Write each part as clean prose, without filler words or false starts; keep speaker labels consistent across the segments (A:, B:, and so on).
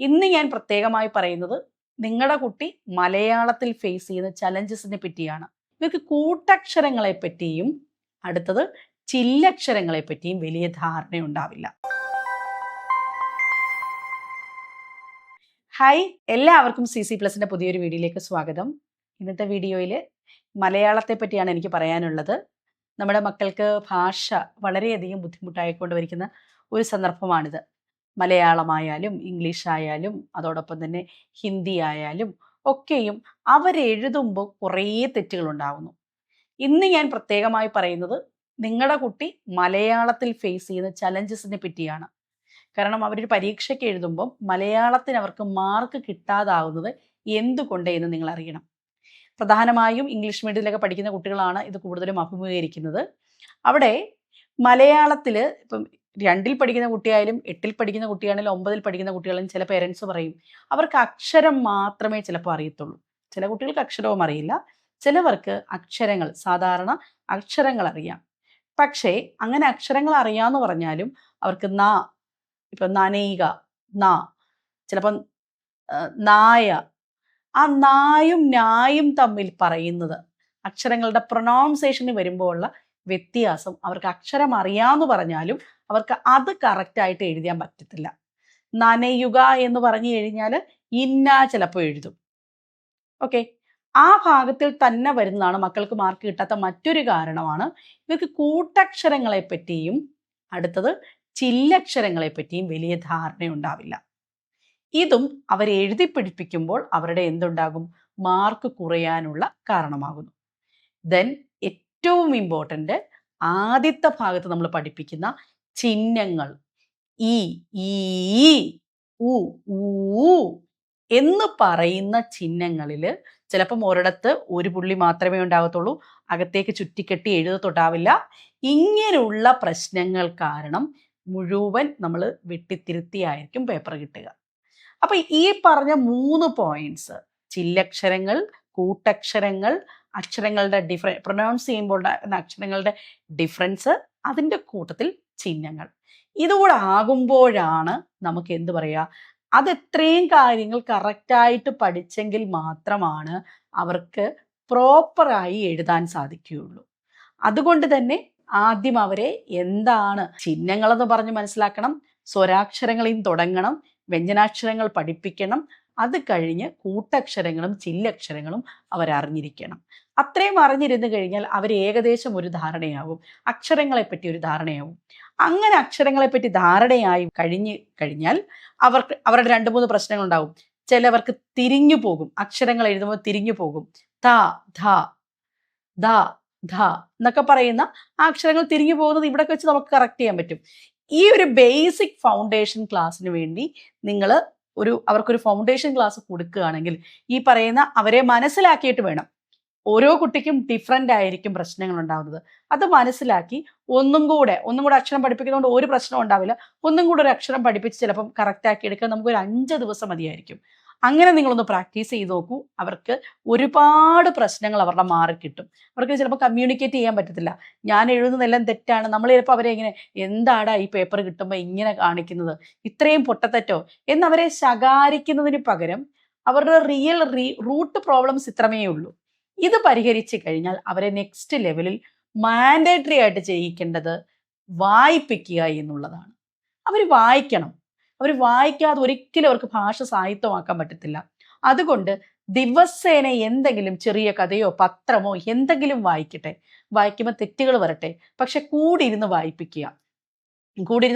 A: ഇന്ന് ഞാൻ പ്രത്യേകമായി പറയുന്നത് നിങ്ങളുടെ കുട്ടി മലയാളത്തിൽ ഫേസ് ചെയ്യുന്ന ചലഞ്ചസിനെ പറ്റിയാണ്. ഇവർക്ക് കൂട്ടക്ഷരങ്ങളെ പറ്റിയും അടുത്തത് ചില്ലക്ഷരങ്ങളെ പറ്റിയും വലിയ ധാരണയുണ്ടാവില്ല. ഹായ്, എല്ലാവർക്കും CC+ന്റെ പുതിയൊരു വീഡിയോയിലേക്ക് സ്വാഗതം. ഇന്നത്തെ വീഡിയോയിൽ മലയാളത്തെ പറ്റിയാണ് എനിക്ക് പറയാനുള്ളത്. നമ്മുടെ മക്കൾക്ക് ഭാഷ വളരെയധികം ബുദ്ധിമുട്ടായിക്കൊണ്ട് വരിക്കുന്ന ഒരു സന്ദർഭമാണിത്. മലയാളമായാലും ഇംഗ്ലീഷ് ആയാലും അതോടൊപ്പം തന്നെ ഹിന്ദി ആയാലും ഒക്കെയും അവരെഴുതുമ്പോൾ കുറേ തെറ്റുകൾ ഉണ്ടാവുന്നു. ഇന്ന് ഞാൻ പ്രത്യേകമായി പറയുന്നത് നിങ്ങളുടെ കുട്ടി മലയാളത്തിൽ ഫേസ് ചെയ്യുന്ന ചലഞ്ചസിനെ പറ്റിയാണ്. കാരണം അവരൊരു പരീക്ഷയ്ക്ക് എഴുതുമ്പം മലയാളത്തിന് അവർക്ക് മാർക്ക് കിട്ടാതാവുന്നത് എന്തുകൊണ്ട് എന്ന് നിങ്ങൾ അറിയണം. പ്രധാനമായും ഇംഗ്ലീഷ് മീഡിയത്തിലൊക്കെ പഠിക്കുന്ന കുട്ടികളാണ് ഇത് കൂടുതലും അഭിമുഖീകരിക്കുന്നത്. അവിടെ മലയാളത്തിൽ ഇപ്പം 2ൽ പഠിക്കുന്ന കുട്ടിയായാലും 8ൽ പഠിക്കുന്ന കുട്ടിയാണെങ്കിലും 9ൽ പഠിക്കുന്ന കുട്ടികളും ചില പേരൻസ് പറയും അവർക്ക് അക്ഷരം മാത്രമേ ചിലപ്പോൾ അറിയത്തുള്ളൂ. ചില കുട്ടികൾക്ക് അക്ഷരവും അറിയില്ല, ചിലവർക്ക് അക്ഷരങ്ങൾ സാധാരണ അക്ഷരങ്ങൾ അറിയാം. പക്ഷേ അങ്ങനെ അക്ഷരങ്ങൾ അറിയാമെന്ന് പറഞ്ഞാലും അവർക്ക് ഇപ്പം നനയുക, ചിലപ്പം നായ, ആ നായും നായും തമ്മിൽ പറയുന്നത് അക്ഷരങ്ങളുടെ പ്രൊനൗൺസിയേഷന് വരുമ്പോൾ ഉള്ള വ്യത്യാസം അവർക്ക് അക്ഷരം അറിയാമെന്ന് പറഞ്ഞാലും അവർക്ക് അത് കറക്റ്റായിട്ട് എഴുതാൻ പറ്റത്തില്ല. നനയുക എന്ന് പറഞ്ഞു കഴിഞ്ഞാൽ ഇന്ന ചിലപ്പോൾ എഴുതും. ഓക്കെ, ആ ഭാഗത്തിൽ തന്നെ വരുന്നതാണ് മക്കൾക്ക് മാർക്ക് കിട്ടാത്ത മറ്റൊരു കാരണമാണ് ഇവർക്ക് കൂട്ടക്ഷരങ്ങളെ പറ്റിയും അടുത്തത് ചില്ലക്ഷരങ്ങളെ പറ്റിയും വലിയ ധാരണയുണ്ടാവില്ല. ഇതും അവരെ എഴുതി പിടിപ്പിക്കുമ്പോൾ അവരുടെ എന്തുണ്ടാകും, മാർക്ക് കുറയാനുള്ള കാരണമാകുന്നു. ദെൻ ഏറ്റവും ഇമ്പോർട്ടൻ്റ് ആദ്യത്തെ ഭാഗത്ത് നമ്മൾ പഠിപ്പിക്കുന്ന ചിഹ്നങ്ങൾ ഈ ഉ ഊ എന്ന് പറയുന്ന ചിഹ്നങ്ങളിൽ ചിലപ്പം ഒരിടത്ത് ഒരു പുള്ളി മാത്രമേ ഉണ്ടാകത്തുള്ളൂ, അകത്തേക്ക് ചുറ്റിക്കെട്ടി എഴുതത്തൊട്ടാവില്ല. ഇങ്ങനെയുള്ള പ്രശ്നങ്ങൾ കാരണം മുഴുവൻ നമ്മൾ വെട്ടിത്തിരുത്തിയായിരിക്കും പേപ്പർ കിട്ടുക. അപ്പം ഈ പറഞ്ഞ 3 പോയിന്റ്സ്, ചില്ലക്ഷരങ്ങൾ, കൂട്ടക്ഷരങ്ങൾ, അക്ഷരങ്ങളുടെ പ്രൊനൗൺസ് ചെയ്യുമ്പോൾ അക്ഷരങ്ങളുടെ ഡിഫറൻസ്, അതിൻ്റെ കൂട്ടത്തിൽ ചിഹ്നങ്ങൾ, ഇതുകൂടെ ആകുമ്പോഴാണ് നമുക്ക് എന്ത് പറയുക, അത് എത്രയും കാര്യങ്ങൾ കറക്റ്റായിട്ട് പഠിച്ചെങ്കിൽ മാത്രമാണ് അവർക്ക് പ്രോപ്പറായി എഴുതാൻ സാധിക്കുകയുള്ളൂ. അതുകൊണ്ട് തന്നെ ആദ്യം അവരെ എന്താണ് ചിഹ്നങ്ങളെന്ന് പറഞ്ഞ് മനസ്സിലാക്കണം, സ്വരാക്ഷരങ്ങളിൽ തുടങ്ങണം, വ്യഞ്ജനാക്ഷരങ്ങൾ പഠിപ്പിക്കണം, അത് കഴിഞ്ഞ് കൂട്ടക്ഷരങ്ങളും ചില്ലക്ഷരങ്ങളും അവരറിഞ്ഞിരിക്കണം. അത്രയും അറിഞ്ഞിരുന്നു കഴിഞ്ഞാൽ അവർ ഏകദേശം ഒരു ധാരണയാവും, അക്ഷരങ്ങളെപ്പറ്റി ഒരു ധാരണയാവും. അങ്ങനെ അക്ഷരങ്ങളെപ്പറ്റി ധാരണയായി കഴിഞ്ഞാൽ അവരുടെ 2-3 പ്രശ്നങ്ങളുണ്ടാവും. ചിലവർക്ക് തിരിഞ്ഞു പോകും, അക്ഷരങ്ങൾ എഴുതുമ്പോൾ തിരിഞ്ഞു പോകും. ത ധ ധ ധ എന്നൊക്കെ പറയുന്ന ആ അക്ഷരങ്ങൾ തിരിഞ്ഞു പോകുന്നത് ഇവിടെ വെച്ച് നമുക്ക് കറക്റ്റ് ചെയ്യാൻ പറ്റും. ഈ ഒരു ബേസിക് ഫൗണ്ടേഷൻ ക്ലാസ്സിന് വേണ്ടി നിങ്ങൾ അവർക്കൊരു ഫൗണ്ടേഷൻ ക്ലാസ് കൊടുക്കുകയാണെങ്കിൽ ഈ പറയുന്ന അവരെ മനസ്സിലാക്കിയിട്ട് വേണം. ഓരോ കുട്ടിക്കും ഡിഫറൻ്റ് ആയിരിക്കും പ്രശ്നങ്ങൾ ഉണ്ടാകുന്നത്. അത് മനസ്സിലാക്കി ഒന്നും കൂടെ അക്ഷരം പഠിപ്പിക്കുന്നതുകൊണ്ട് ഒരു പ്രശ്നം ഉണ്ടാവില്ല. ഒന്നും കൂടെ ഒരു അക്ഷരം പഠിപ്പിച്ച് ചിലപ്പം കറക്റ്റാക്കി എടുക്കാൻ നമുക്കൊരു 5 ദിവസം മതിയായിരിക്കും. അങ്ങനെ നിങ്ങളൊന്ന് പ്രാക്ടീസ് ചെയ്ത് നോക്കൂ. അവർക്ക് ഒരുപാട് പ്രശ്നങ്ങൾ അവരുടെ മാറി കിട്ടും. അവർക്ക് ചിലപ്പോൾ കമ്മ്യൂണിക്കേറ്റ് ചെയ്യാൻ പറ്റത്തില്ല. ഞാൻ എഴുതുന്നതെല്ലാം തെറ്റാണ്. നമ്മൾ ചിലപ്പോൾ അവരെ ഇങ്ങനെ എന്താടാ ഈ പേപ്പർ കിട്ടുമ്പോൾ ഇങ്ങനെ കാണിക്കുന്നത്, ഇത്രയും പൊട്ടത്തെറ്റോ എന്നവരെ ശകാരിക്കുന്നതിന് പകരം അവരുടെ റൂട്ട് പ്രോബ്ലംസ് ഇത്രമേ ഉള്ളൂ. ഇത് പരിഹരിച്ചു കഴിഞ്ഞാൽ അവരെ നെക്സ്റ്റ് ലെവലിൽ മാൻഡേറ്ററി ആയിട്ട് ചെയ്യിക്കേണ്ടത് വായിപ്പിക്കുക എന്നുള്ളതാണ്. അവർ വായിക്കണം. അവർ വായിക്കാതെ ഒരിക്കലും അവർക്ക് ഭാഷ സാഹിത്യമാക്കാൻ പറ്റത്തില്ല. അതുകൊണ്ട് ദിവസേന എന്തെങ്കിലും ചെറിയ കഥയോ പത്രമോ എന്തെങ്കിലും വായിക്കുമ്പോൾ തെറ്റുകൾ വരട്ടെ, പക്ഷെ കൂടിയിരുന്ന്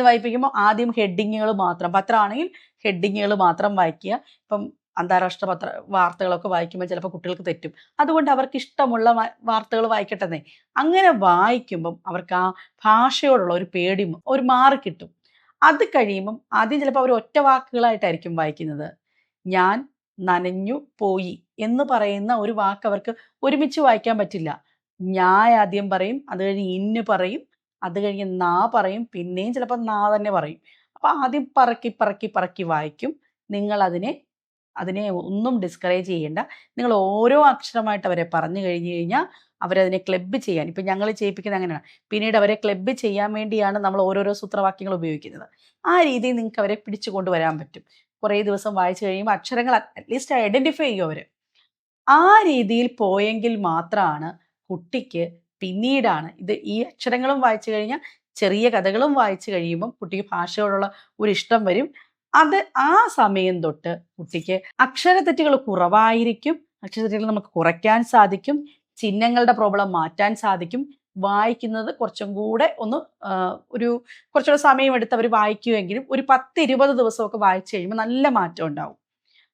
A: വായിപ്പിക്കുമ്പോൾ ആദ്യം ഹെഡിങ്ങുകൾ മാത്രം, പത്രമാണെങ്കിൽ ഹെഡിങ്ങുകൾ മാത്രം വായിക്കുക. ഇപ്പം അന്താരാഷ്ട്ര വാർത്തകളൊക്കെ വായിക്കുമ്പോൾ ചിലപ്പോൾ കുട്ടികൾക്ക് തെറ്റും. അതുകൊണ്ട് അവർക്ക് ഇഷ്ടമുള്ള വാർത്തകൾ വായിക്കട്ടെന്നേ. അങ്ങനെ വായിക്കുമ്പം അവർക്ക് ആ ഭാഷയോടുള്ള ഒരു പേടി ഒരു മാറി കിട്ടും. അത് കഴിയുമ്പം ആദ്യം ചിലപ്പോൾ അവർ ഒറ്റ വാക്കുകളായിട്ടായിരിക്കും വായിക്കുന്നത്. ഞാൻ നനഞ്ഞു പോയി എന്ന് പറയുന്ന ഒരു വാക്ക് അവർക്ക് ഒരുമിച്ച് വായിക്കാൻ പറ്റില്ല. ഞാൻ ആദ്യം പറയും, അത് കഴിഞ്ഞ് ഇന്ന് പറയും, അത് കഴിഞ്ഞ് നാ പറയും, പിന്നെയും ചിലപ്പോൾ നാ തന്നെ പറയും. അപ്പം ആദ്യം പറക്കി വായിക്കും. നിങ്ങൾ അതിനെ ഒന്നും ഡിസ്കറേജ് ചെയ്യേണ്ട. നിങ്ങൾ ഓരോ അക്ഷരമായിട്ട് അവരെ പറഞ്ഞു കഴിഞ്ഞാൽ അവരതിനെ ക്ലബ്ബ് ചെയ്യാൻ, ഇപ്പം ഞങ്ങൾ ചെയ്യിപ്പിക്കുന്നത് അങ്ങനെയാണ്. പിന്നീട് അവരെ ക്ലബ്ബ് ചെയ്യാൻ വേണ്ടിയാണ് നമ്മൾ ഓരോരോ സൂത്രവാക്യങ്ങൾ ഉപയോഗിക്കുന്നത്. ആ രീതിയിൽ നിങ്ങൾക്ക് അവരെ പിടിച്ചു കൊണ്ടുവരാൻ പറ്റും. കുറേ ദിവസം വായിച്ചു കഴിയുമ്പോൾ അക്ഷരങ്ങൾ അറ്റ്ലീസ്റ്റ് ഐഡൻറ്റിഫൈ ചെയ്യും അവർ. ആ രീതിയിൽ പോയെങ്കിൽ മാത്രമാണ് കുട്ടിക്ക് പിന്നീടാണ് ഈ അക്ഷരങ്ങളും വായിച്ചു കഴിഞ്ഞാൽ ചെറിയ കഥകളും വായിച്ചു കഴിയുമ്പം കുട്ടിക്ക് ഭാഷയോടുള്ള ഒരു ഇഷ്ടം വരും. അത് ആ സമയം തൊട്ട് കുട്ടിക്ക് അക്ഷരത്തെറ്റുകൾ കുറവായിരിക്കും. അക്ഷരത്തെറ്റുകൾ നമുക്ക് കുറയ്ക്കാൻ സാധിക്കും. ചിഹ്നങ്ങളുടെ പ്രോബ്ലം മാറ്റാൻ സാധിക്കും. വായിക്കുന്നത് കുറച്ചും കൂടെ ഒന്ന് കുറച്ചുകൂടെ സമയമെടുത്ത് അവർ വായിക്കുമെങ്കിലും ഒരു 10-20 ദിവസമൊക്കെ വായിച്ചു കഴിയുമ്പോൾ നല്ല മാറ്റം ഉണ്ടാവും.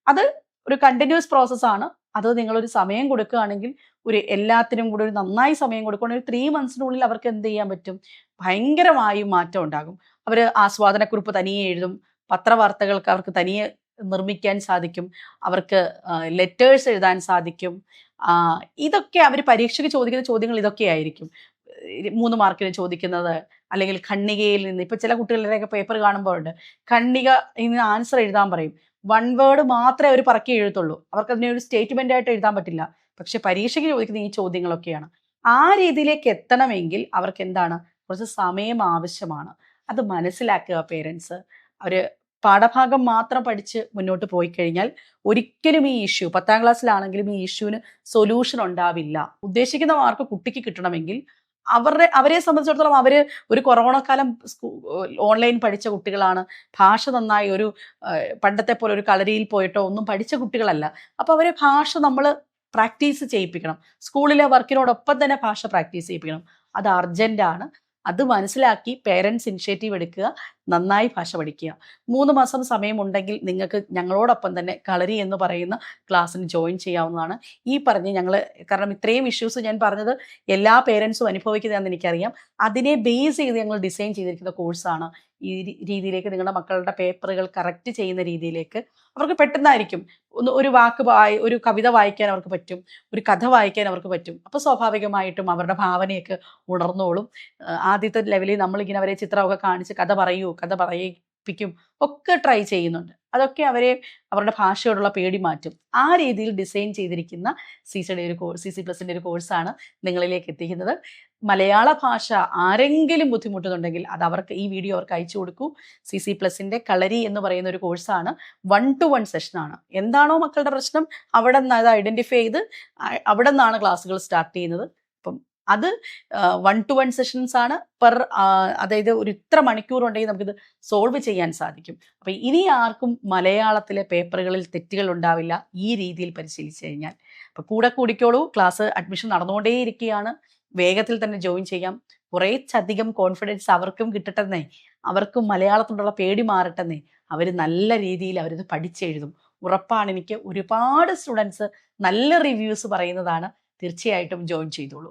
A: അത് ഒരു കണ്ടിന്യൂസ് പ്രോസസ്സാണ്. അത് നിങ്ങളൊരു സമയം കൊടുക്കുകയാണെങ്കിൽ എല്ലാത്തിനും കൂടെ ഒരു നന്നായി സമയം കൊടുക്കുകയാണെങ്കിൽ ഒരു 3 monthsനുള്ളിൽ അവർക്ക് എന്ത് ചെയ്യാൻ പറ്റും? ഭയങ്കരമായും മാറ്റം ഉണ്ടാകും. അവർ ആസ്വാദനക്കുറിപ്പ് തനിയെ എഴുതും. പത്രവാർത്തകൾക്ക് അവർക്ക് തനിയെ നിർമ്മിക്കാൻ സാധിക്കും. അവർക്ക് ലെറ്റേഴ്സ് എഴുതാൻ സാധിക്കും. ഇതൊക്കെ അവർ പരീക്ഷയ്ക്ക് ചോദിക്കുന്ന ചോദ്യങ്ങൾ ഇതൊക്കെയായിരിക്കും. 3 മാർക്കിന് ചോദിക്കുന്നത്, അല്ലെങ്കിൽ ഖണ്ഡികയിൽ നിന്ന്. ഇപ്പം ചില കുട്ടികളുടെയൊക്കെ പേപ്പർ കാണുമ്പോൾ ഉണ്ട്, ഖണ്ഡിക ഇന്ന് ആൻസർ എഴുതാൻ പറയും. 1 വേർഡ് മാത്രമേ അവർ പറക്കി എഴുതുള്ളൂ. അവർക്ക് അതിനെ ഒരു സ്റ്റേറ്റ്മെന്റ് ആയിട്ട് എഴുതാൻ പറ്റില്ല. പക്ഷെ പരീക്ഷയ്ക്ക് ചോദിക്കുന്ന ഈ ചോദ്യങ്ങളൊക്കെയാണ്. ആ രീതിയിലേക്ക് എത്തണമെങ്കിൽ അവർക്ക് എന്താണ്, കുറച്ച് സമയം ആവശ്യമാണ്. അത് മനസ്സിലാക്കുക പേരൻസ്. അവർ പാഠഭാഗം മാത്രം പഠിച്ച് മുന്നോട്ട് പോയി കഴിഞ്ഞാൽ ഒരിക്കലും ഈ ഇഷ്യൂ 10ാം ക്ലാസ്സിലാണെങ്കിലും ഈ ഇഷ്യൂവിന് സൊല്യൂഷൻ ഉണ്ടാവില്ല. ഉദ്ദേശിക്കുന്ന മാർക്ക് കുട്ടിക്ക് കിട്ടണമെങ്കിൽ അവരെ സംബന്ധിച്ചിടത്തോളം അവർ ഒരു കൊറോണ കാലം ഓൺലൈൻ പഠിച്ച കുട്ടികളാണ്. ഭാഷ നന്നായി പണ്ടത്തെ പോലെ ഒരു കളരിയിൽ പോയിട്ടോ ഒന്നും പഠിച്ച കുട്ടികളല്ല. അപ്പോൾ അവരെ ഭാഷ നമ്മൾ പ്രാക്ടീസ് ചെയ്യിപ്പിക്കണം. സ്കൂളിലെ വർക്കിനോടൊപ്പം തന്നെ ഭാഷ പ്രാക്ടീസ് ചെയ്യിപ്പിക്കണം. അത് അർജന്റാണ്. അത് മനസ്സിലാക്കി പേരൻസ് ഇനിഷ്യേറ്റീവ് എടുക്കുക, നന്നായി ഭാഷ പഠിക്കുക. 3 മാസം സമയമുണ്ടെങ്കിൽ നിങ്ങൾക്ക് ഞങ്ങളോടൊപ്പം തന്നെ കളരി എന്ന് പറയുന്ന ക്ലാസ്സിന് ജോയിൻ ചെയ്യാവുന്നതാണ്. ഈ പറഞ്ഞ് കാരണം ഇത്രയും ഇഷ്യൂസ് ഞാൻ പറഞ്ഞത് എല്ലാ പേരൻസും അനുഭവിക്കുന്നതാണെന്ന് എനിക്കറിയാം. അതിനെ ബേസ് ചെയ്ത് ഞങ്ങൾ ഡിസൈൻ ചെയ്തിരിക്കുന്ന കോഴ്സാണ്. ഈ രീതിയിലേക്ക് നിങ്ങളുടെ മക്കളുടെ പേപ്പറുകൾ കറക്റ്റ് ചെയ്യുന്ന രീതിയിലേക്ക് അവർക്ക് പെട്ടെന്നായിരിക്കും. ഒരു ഒരു കവിത വായിക്കാൻ അവർക്ക് പറ്റും, ഒരു കഥ വായിക്കാൻ അവർക്ക് പറ്റും. അപ്പോൾ സ്വാഭാവികമായിട്ടും അവരുടെ ഭാവനയൊക്കെ ഉണർന്നോളും. ആദ്യത്തെ ലെവലിൽ നമ്മളിങ്ങനെ അവരെ ചിത്രമൊക്കെ കാണിച്ച് കഥ പറയിപ്പിക്കും ഒക്കെ ട്രൈ ചെയ്യുന്നുണ്ട്. അതൊക്കെ അവരുടെ ഭാഷയോടുള്ള പേടി മാറ്റും. ആ രീതിയിൽ ഡിസൈൻ ചെയ്തിരിക്കുന്ന CC+ന്റെ ഒരു കോഴ്സാണ് നിങ്ങളിലേക്ക് എത്തിക്കുന്നത്. മലയാള ഭാഷ ആരെങ്കിലും ബുദ്ധിമുട്ടുന്നുണ്ടെങ്കിൽ അത് ഈ വീഡിയോ അവർക്ക് അയച്ചു കൊടുക്കൂ. CC+ന്റെ കളരി എന്ന് പറയുന്ന ഒരു കോഴ്സാണ്. 1-to-1 സെഷനാണ്. എന്താണോ മക്കളുടെ പ്രശ്നം അവിടെ നിന്ന് അത് ഐഡന്റിഫൈ ചെയ്ത് അവിടെ നിന്നാണ് ക്ലാസ്സുകൾ സ്റ്റാർട്ട് ചെയ്യുന്നത്. അപ്പം അത് 1-to-1 സെഷൻസ് ആണ്. അതായത് ഒരു ഇത്ര മണിക്കൂർ ഉണ്ടെങ്കിൽ നമുക്കിത് സോൾവ് ചെയ്യാൻ സാധിക്കും. അപ്പം ഇനി ആർക്കും മലയാളത്തിലെ പേപ്പറുകളിൽ തെറ്റുകൾ ഉണ്ടാവില്ല ഈ രീതിയിൽ പരിശീലിച്ചു കഴിഞ്ഞാൽ. അപ്പം കൂടെ കൂടിക്കോളൂ. Class admission നടന്നുകൊണ്ടേയിരിക്കുകയാണ്. വേഗത്തിൽ തന്നെ ജോയിൻ ചെയ്യാം. കുറേച്ചധികം കോൺഫിഡൻസ് അവർക്കും കിട്ടട്ടെന്നേ, അവർക്കും മലയാളത്തോടുള്ള പേടി മാറട്ടെന്നേ. അവർ നല്ല രീതിയിൽ അവരിത് പഠിച്ചെഴുതും. ഉറപ്പാണ്. എനിക്ക് ഒരുപാട് സ്റ്റുഡൻസ് നല്ല റിവ്യൂസ് പറയുന്നതാണ്. തീർച്ചയായിട്ടും ജോയിൻ ചെയ്തോളൂ.